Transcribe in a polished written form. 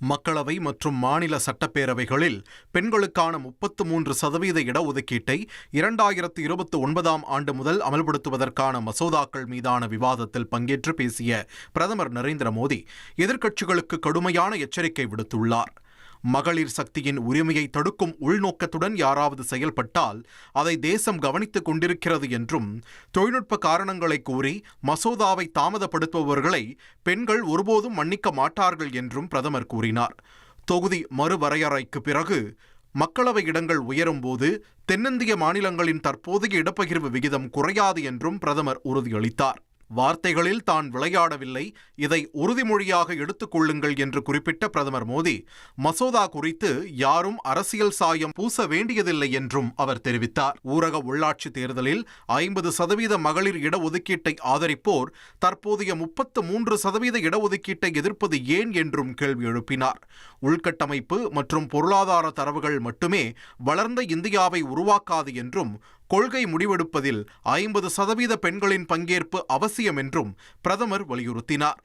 மக்களவை மற்றும் மாநில சட்டப்பேரவைகளில் பெண்களுக்கான 33% இடஒதுக்கீட்டை 2029ஆம் ஆண்டு முதல் அமல்படுத்துவதற்கான மசோதாக்கள் மீதான விவாதத்தில் பங்கேற்று பேசிய பிரதமர் நரேந்திர மோடி எதிர்க்கட்சிகளுக்கு கடுமையான எச்சரிக்கை விடுத்துள்ளார். மகளிர் சக்தியின் உரிமையை தடுக்கும் உள்நோக்கத்துடன் யாராவது செயல்பட்டால் அதை தேசம் கவனித்துக் கொண்டிருக்கிறது என்றும், தொழில்நுட்ப காரணங்களை கூறி மசோதாவை தாமதப்படுத்துபவர்களை பெண்கள் ஒருபோதும் மன்னிக்க மாட்டார்கள் என்றும் பிரதமர் கூறினார். தொகுதி மறுவரையறைக்கு பிறகு மக்களவை இடங்கள் உயரும்போது தென்னிந்திய மாநிலங்களின் தற்போதைய இடப்பகிர்வு விகிதம் குறையாது என்றும் பிரதமர் உறுதியளித்தார். வார்த்தைகளில் தான் விளையாடவில்லை, இதை உறுதிமொழியாக எடுத்துக் கொள்ளுங்கள் என்று குறிப்பிட்ட பிரதமர் மோடி, மசோதா குறித்து யாரும் அரசியல் சாயம் பூச வேண்டியதில்லை என்றும் அவர் தெரிவித்தார். ஊரக உள்ளாட்சி தேர்தலில் 50% மகளிர் இடஒதுக்கீட்டை ஆதரிப்போர் தற்போதைய 33% இடஒதுக்கீட்டை எதிர்ப்பது ஏன் என்றும் கேள்வி எழுப்பினார். உள்கட்டமைப்பு மற்றும் பொருளாதார தரவுகள் மட்டுமே வளர்ந்த இந்தியாவை உருவாக்காது என்றும், கொள்கை முடிவெடுப்பதில் 50% பெண்களின் பங்கேற்பு அவசியம் என்றும் பிரதமர் வலியுறுத்தினார்.